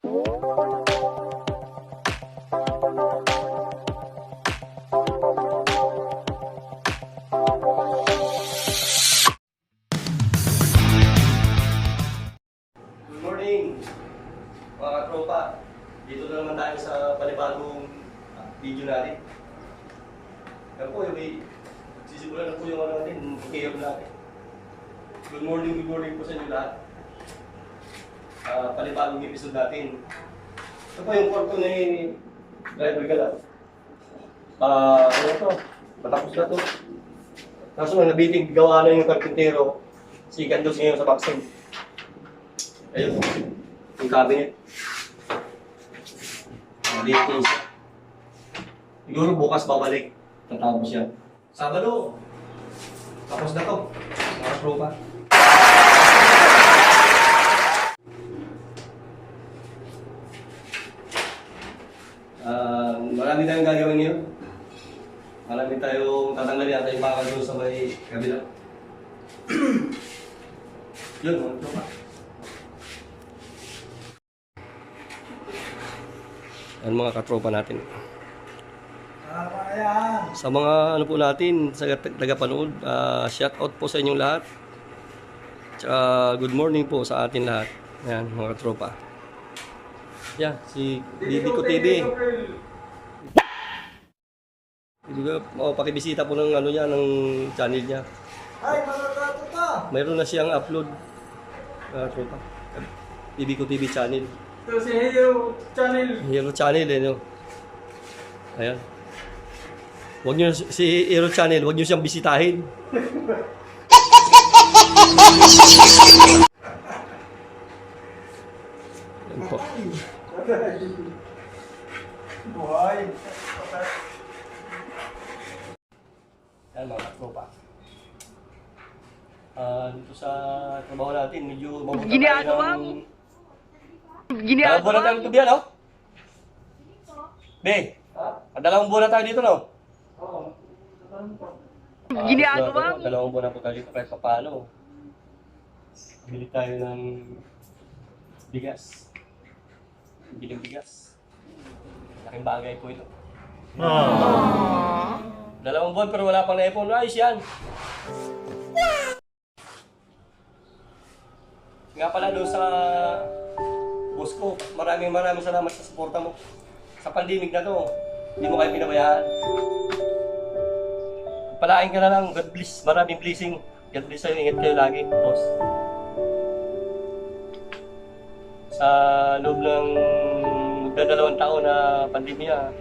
Good morning, mga katropa. Dito na naman tayo sa panibagong video natin. Yan po, sisimulan na po yung ano natin, care natin. Good morning po sa inyo lahat. Panibagong episode natin. Ito po yung kwarto ni driver ka lang. Ano to? Matapos na to. Kaso nga nabitig gawa na yung karpintero. Sikan dos ngayon sa vaccine. Ayun, yung cabinet. Dito siya. Siguro bukas babalik. Tatapos siya. Sabado. Tapos na to. Mga tropa. Marami tayong gagawin ngayon. Marami tayong tatanggalin at yung bakal doon sa may kabila. Yun, mga tropa. Yan mga katropa natin. Sa mga ano po natin, sa tagapanood, shout out po sa inyong lahat. Tsaka good morning po sa atin lahat. Yan mga katropa. Yan, si Didi ko TV. Pakibisita po ng ano niya, ng channel niya. Ay, mga katropa! Mayroon na siyang upload. Katropa. Didi ko TV channel. Ito si Hero Channel. Hero Channel eh, no? Ayan. Huwag nyo, si Hero Channel, huwag nyo siyang bisitahin. Ayan po. Buhay. Ayan mga tropa. Dito sa trabaho natin, medyo mabuta tayo ng... Dalawang buwan na tayo dito, Bian, no? Be, dalawang buwan na tayo dito, no? Oo. Dalawang buwan na po tayo dito kahit pa paano. Bili tayo ng bigas. Biling bigas. Laking bagay po ito. Dalawang buwan pero wala pang na-ipon. Ayos yan. Nga pala doon sa boss ko, maraming salamat sa suporta mo. Sa pandemic na to, hindi mo kayo pinabayaan. Palain ka na lang, God bless, maraming blessing. God bless sa'yo, ingat kayo lagi, boss. Sa loob ng magdadalawang taon na pandemya,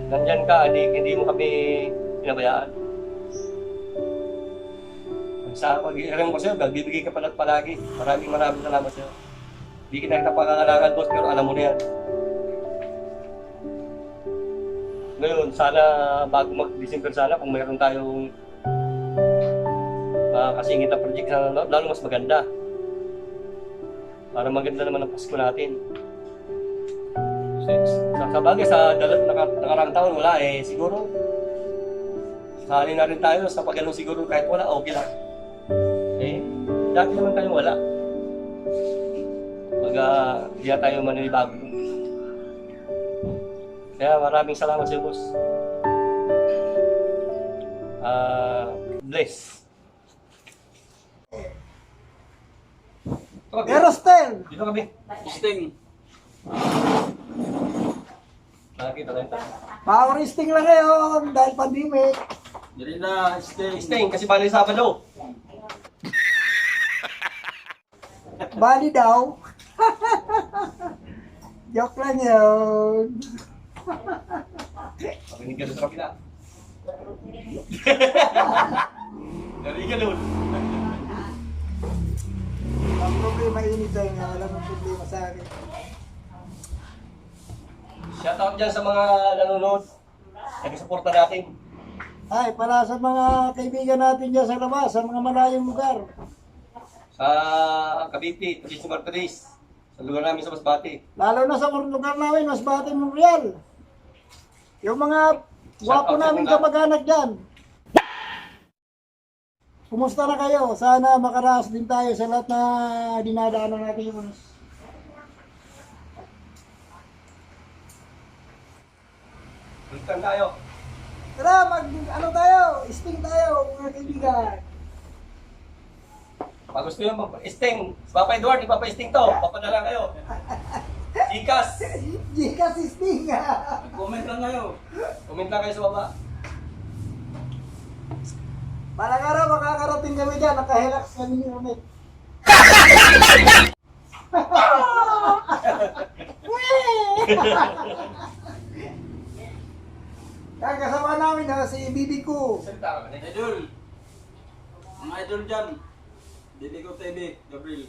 nandyan ka, hindi mo kami pinabayaan. Sa pag-iiram ko sa'yo, bibigay ka palagi. Maraming salamat sa'yo. Hindi kita pangangalakan, boss, pero alam mo na yan. Ngayon, sana bago mag-December sana, kung mayroon tayong kasingit na project na lalo mas maganda. Para maganda naman ang Pasko natin. Sa bagay, sa nakarang taon, wala eh. Siguro, sali na rin tayo sa pag-along siguro kahit wala, okay lang. Eh, dati naman tayong wala. Hindi na tayo maninibago. Kaya maraming salamat sa iyo, boss. Bless. Okay. Aerostel! Dito kami. Sting. Nakikita tayo. Power sting lang ngayon dahil pandemic. Dili na, Sting. Sting, kasi bali Sabado. Bali daw. Joke lang yun. Makinig ka doon sa kapila. Narinig ka doon. Ang problema init tayo nga. Wala mong problema sa akin. Shoutout dyan sa mga nanonood. Nag-suporta natin. Ay, para sa mga kaibigan natin dyan sa labas, sa mga malayong lugar. Sa Cavite, Tulis Numar 3. Sa lugar namin sa Masbate. Lalo na sa lugar namin, Masbate Memorial. Yung mga gwapo namin kamag-anak dyan. Kumusta na kayo? Sana makaraos din tayo sa lahat na dinadaanan natin yung Balikan tayo. Tara, ano tayo? Sting tayo, mga kaibigan. Pag gusto nyo mag-sting, Papa Edward, ipapa-sting to. Papadala kayo. Ikas. Gikas Sting. Comment lang kayo. Comment lang kayo sa baba. Balang araw, makakarating kami dyan. Naka-relax kami ni Romit. Yan, kasama namin si Bibi ko. Salita ka ba? Idol. Mga idol dyan. Dili ko TV, Gabriel.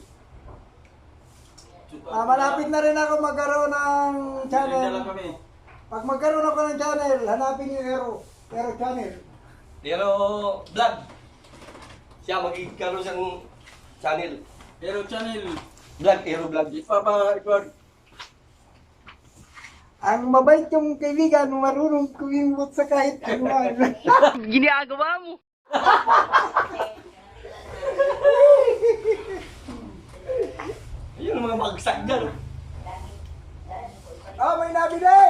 Malapit na rin ako magkaroon ng Dala channel. kami. Pag magkaroon ako ng channel, hanapin niyo Hero Channel. Pero vlog. Siya magkikaroon siyang channel. Hero Channel. Vlog, hero vlog. Papa Edward. Ang mabait yung kaibigan, marunong kumimot sa kahit anuman. Ginagawa mo. Ayun ang mga bagsak dyan. May nabili!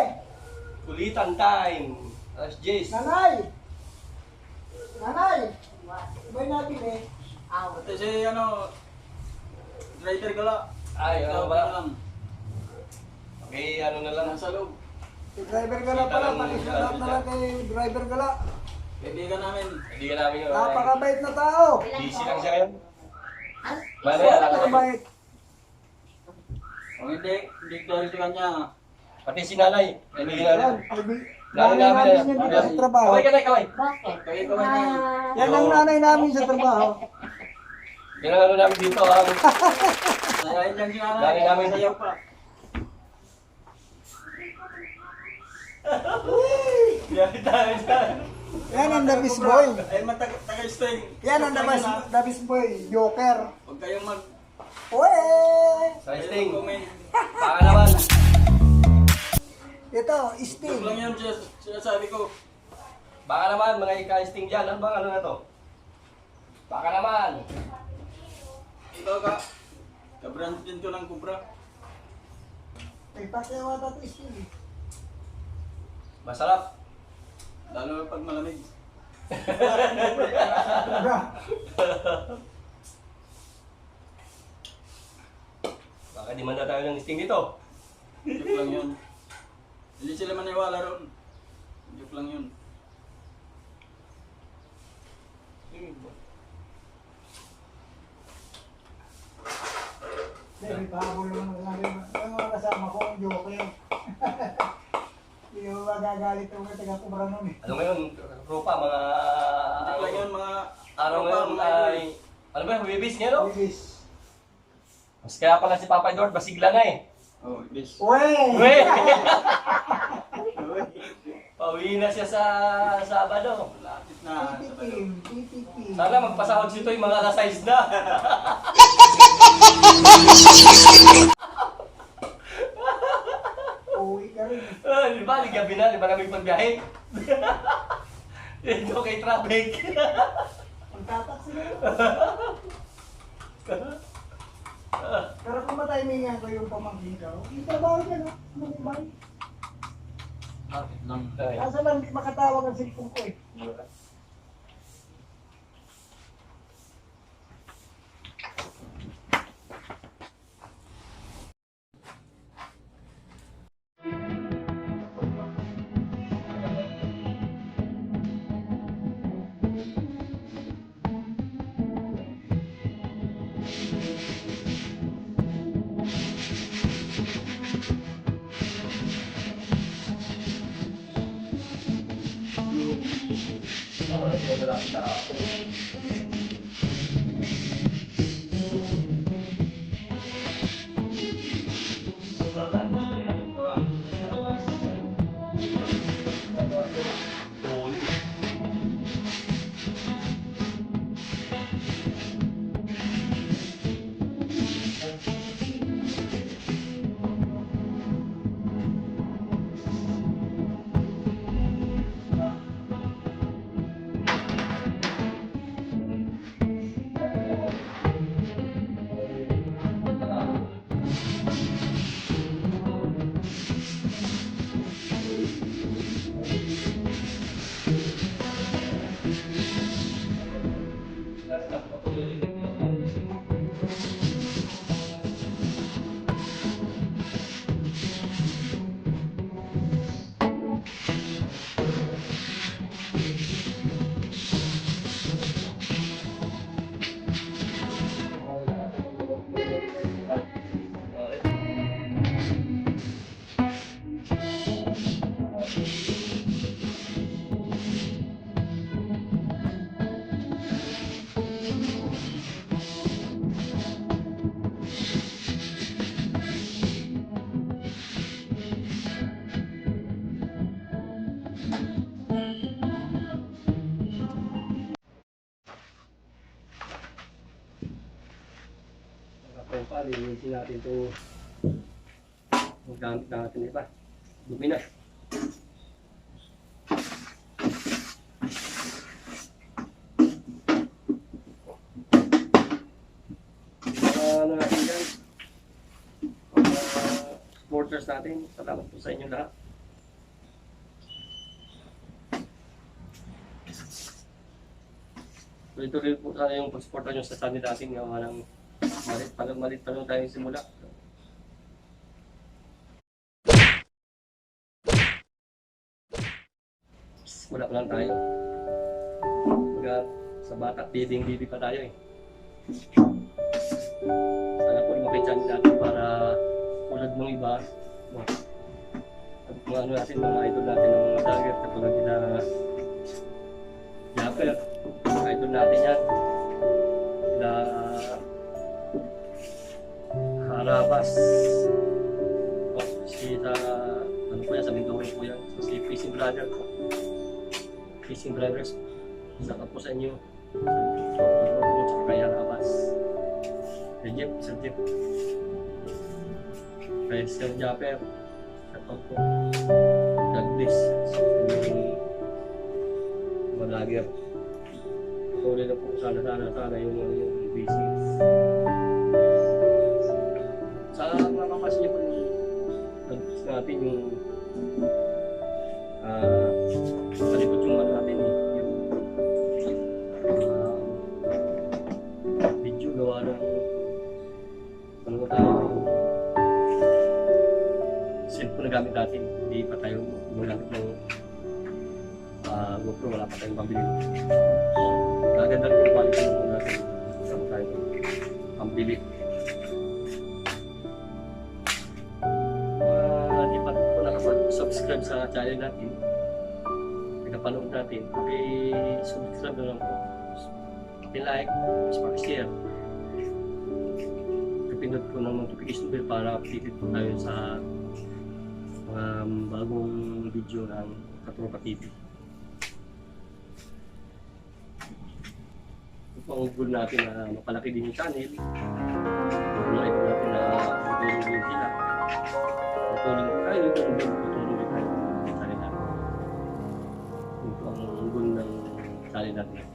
Kulitan time. Alas Jace. Nanay! May nabili. Ate si driver gala. Ay, ano Ikaw ba? lang. Okay, ano na lang. Nasa loob. Si driver gala pala, pakisulat na lang kay driver gala. Kaibigan namin. Hindi ka namin yun. Napakabait na tao. Busy lang siya ngayon. Mali, alam ko. Napakabait. Kung hindi dahil sa kanya. Pati si nanay. Hindi Yan, namin. nanay namin yan dito sa trabaho. Kaway ka na, kaway. Kayo ko man yan. Yan ang nanay namin sa trabaho. Yan ang ano namin dito. Ang Sayahin lang si nanay. Dali namin. Sayaw pa. Yan tayo dyan. Yan ang Davis Boy. Ay, taga-stay. Yan ang Davis Boy. Joker. Huwag kayong mag... Uwe! Sa sting. comment. Baka naman. Ito, Joke Sting. lang yun, sinasabi ko. Baka naman, mga ika-sting dyan. Ano bang ano na to? Baka naman. Ikaw ka. Kabrand din ko ng kubra. Ay, pakiyawa ito Sting. Masarap. Lalo na pag malamig. Baka di man na tayo ng sting dito. Joke lang yun. Hindi sila maniwala ron. Joke lang yun. Hindi, pabol naman namin. Yung mga kasama ko, ang Joker. Hindi mo magagalit yung taga-kubra nun eh. Ano ngayon, Rupa, mga... Joke lang yun, mga... Araw ngayon ay... Ano ba, bibis ngayon, no? Bibis. Mas kaya pala si Papa Edward, basigla na eh. Oh, ibis. Uwe! Uwe! Pauwi na siya sa Sabado. Lapit na. Titikim. Sana magpasahod si Toy, mga alas 6 na. Uwi ka rin. Di ba, gabi na, di ba namin pagbiyahe? Ito kay traffic. Magtataksi na yun. Pero kung matimingan ko yung pamangkin ko, yung trabaho niya, no? Manibay. Lapit lang. Kaso lang, hindi makatawag ang cellphone ko eh. pa, linisin natin ito. Maggamit natin iba. Dumi na. Ano natin yan? Mga supporters natin, salamat po sa inyo lahat. Tuloy-tuloy po sana yung pag-supportan nyo sa channel natin. Gawa ng malit pa lang tayo simula. Wala pa lang tayo. Mga sa bata, bibing-bibi pa tayo eh. Sana po lumaki channel natin para tulad ng iba. At mga ano natin, mga idol natin ng mga vlogger, katulad nila Japper. Mga idol natin yan. Sila Harabas. O, sa ano po yan, sa Mindoro po yan. Si Fishing Brother. Fishing Brothers. Isa ka po sa inyo. Sa kay Harabas. Kay Jeff, Sir Jeff. Kay Sir Japper. Sa po. God bless. Sa inyong mga vlogger. Tuloy na po sana yung business. Sa mga kapas niyo po yung nag-post natin yung palibot yung ano natin eh, yung video gawa ng ano mo tayo yung cellphone na gamit natin, hindi pa tayo gumagamit ng GoPro, wala pa tayong pambili. Maganda rin yung quality ng mga natin saan tayo pambili. Di pa po nakapag-subscribe sa channel natin, nakapanood natin, subscribe na lang po, like, share, kapindot po ng notification bell para updated po tayo sa mga bagong video ng Katropa TV. Ito po ang goal natin na mapalaki din yung channel. Mga ito natin na tutulong din sila. Tutulong tayo, tutulong din tayo sa channel natin. Ito ang goal ng channel natin.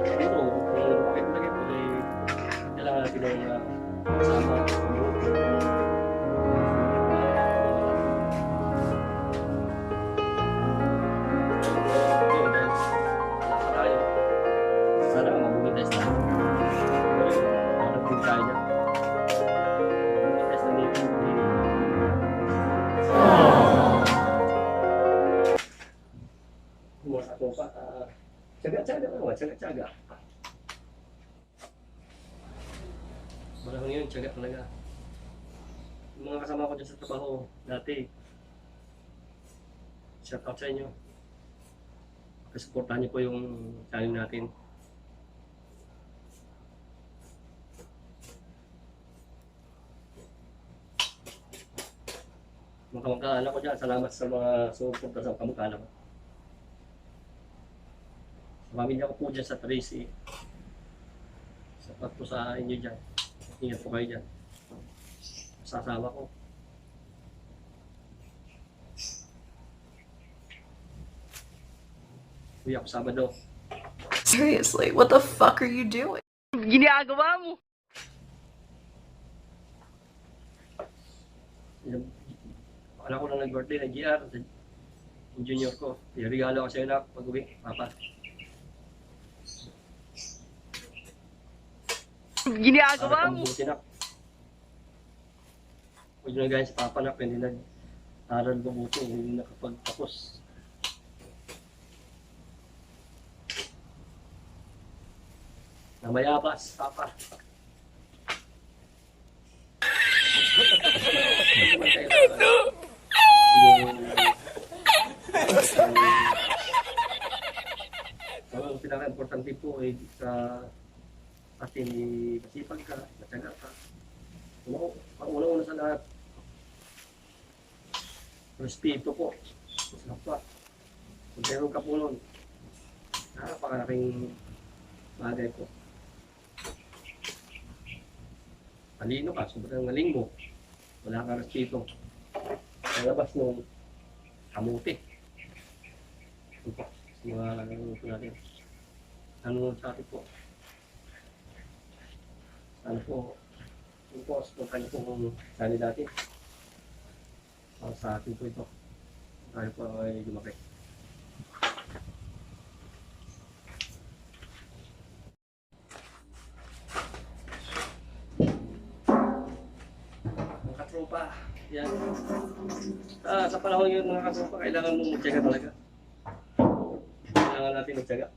Ito, kung nagpapit lagi po, kailangan natin ng kasama. Tsaga. Marahon yun, tsaga talaga. Yung mga kasama ko dyan sa trabaho dati, shout out sa inyo. Supportahan niyo po yung channel natin. Mga kamag-anak ko dyan, salamat sa mga suporta sa kamag-anak ko. Pamilya ko po dyan sa Tracy. Sapat po sa inyo dyan. Ingat po kayo dyan. Sa asawa ko. Uy ako Sabado. Seriously, what the fuck are you doing? Ginagawa mo. Wala ko lang nag-birthday na GR. Yung junior ko. Regalo ko sa'yo na pag-uwi. Papa. Ginagawa mo. Huwag nyo na gaya si Papa na hindi nag-aral mabuti, hindi nakapagtapos. Namayabas, Papa. Ang pinaka-importante po ay sa atin masipag ka, matyaga ka. Una-una sa lahat, respeto po sa kapwa. Kung meron ka po nun, napakalaking bagay po. Talino ka, sobrang galing mo. Wala ka respeto. Nalabas nung kamuti. Ito po, sa mga ano po natin. Ano sa atin po. Ano po, ito po, sa niyo po kung sali dati. Sa atin po ito. Tayo po ay lumaki. Mga katropa, yan. Sa panahon yun mga katropa, kailangan mong magtyaga talaga. Kailangan natin magtyaga.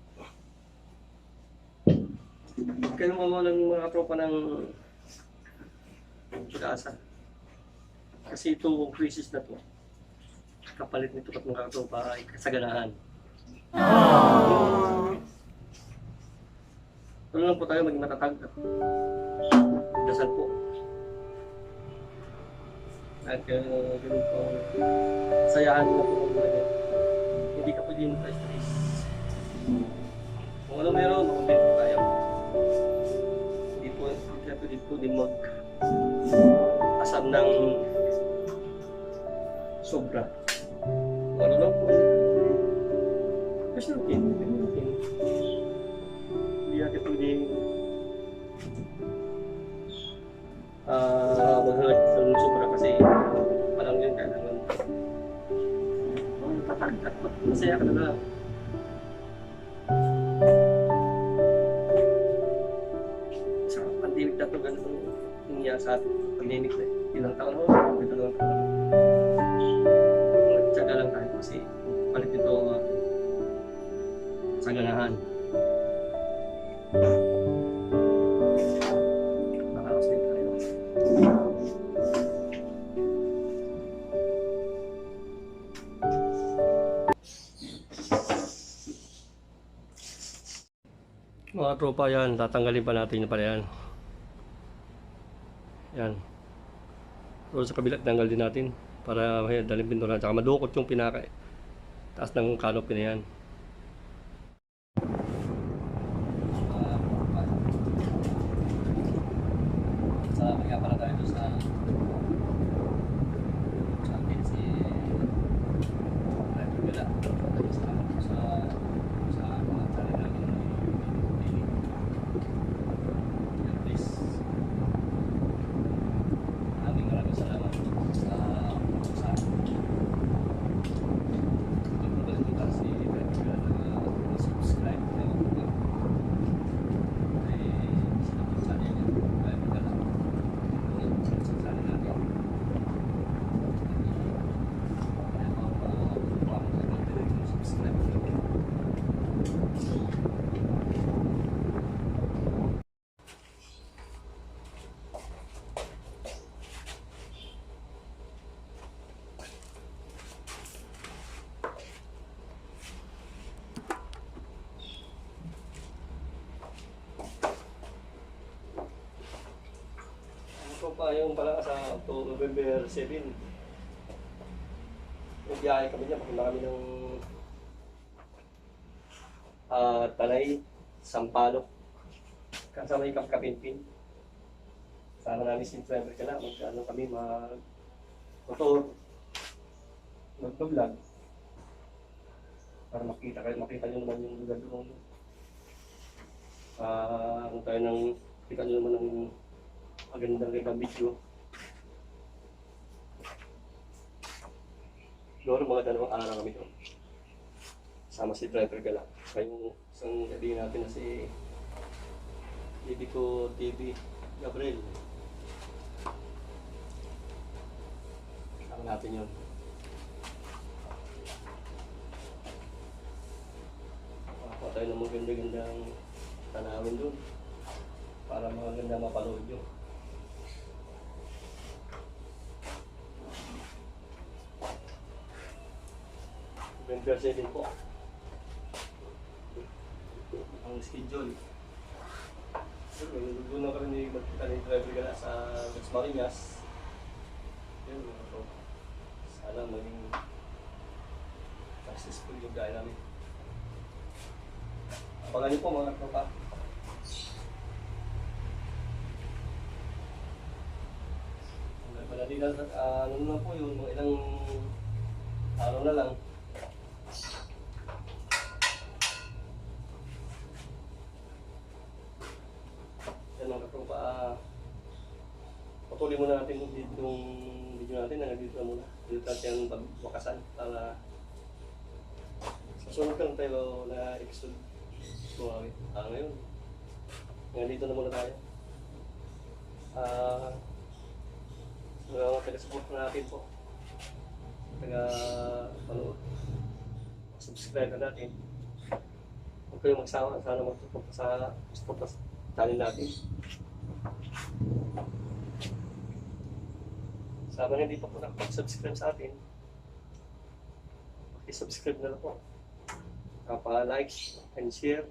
Huwag kayong mawalan ng mga katropa ng pag-asa. Kasi itong crisis na to, kapalit nito at mga katropa ay kasaganahan. Ano lang po tayo maging matatag at dasal po. At ganun po, sayaan mo po ang buhay. Hindi ka pwede yung stress. Kung ano meron, makulit po tayo. Hindi po din mag-asam ng sobra. Ano lang po. Kasi routine. Hindi natin pwedeng maghalag ng sobra kasi parang yun kailangan tatag at masaya ka na lang. Sa pandemic na ito, ganito nangyari sa atin. Pandemic na ilang taon ho, ito lang taon. Tsaga lang tayo kasi palit ito sa ganahan. Makakas din tayo. Mga tropa yan, tatanggalin pa natin yung pala yan. Yan. So sa kabila, tanggal din natin para dalhin pinturan. Tsaka madukot yung pinaka taas ng canopy na yan. Salamat nga pala tayo sa atin si Red Villa. Sa mga tali namin please. Maraming salamat sa si Red Villa na subscribe na ay salamat sa inyo. Kaya magdala sa natin. Kaya subscribe. Ito pa yung pala sa November 7. Nagbiyahe kami niya, papunta kami ng Tanay, Sampaloc. Kasama yung Kapinpin. Sana namin si driver ka na, magkano kami mag-motor, mag-vlog. Para makita nyo naman yung lugar doon. Kita nyo naman ng magandang video. Siguro mga 2 araw kami doon. Sama si driver ka lang. Kaya yung isang kaibigan natin na si Ibico TV, Gabriel. Sama natin yun. Makakuha tayo ng maganda-gandang tanawin doon. Para maganda mapanood nyo. November 7 po ang schedule. Doon na kami magkita ng driver ka na sa Dasmariñas. Yun, sana maging successful yung gaya namin. Abangan nyo po mga tropa. Hindi na, ano na po yun, mga ilang araw na lang. Yan mga katropa, patuloy muna natin yung video natin, nandito na muna. Dito natin ang wakasan para sa sunod ka lang tayo na episode. Ngayon, nandito na muna tayo. Mga taga-support na natin po. Taga-panood. Subscribe na natin. Huwag kayong magsawa. Sana mag-support sa channel natin. Sa mga hindi pa po nakapag-subscribe sa atin, i-subscribe na lang po. Pa-like and share.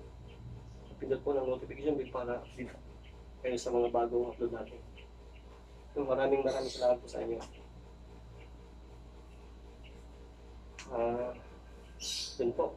Pindot po ng notification bell para update kayo sa mga bagong upload natin. So, maraming salamat po sa inyo. Yun po.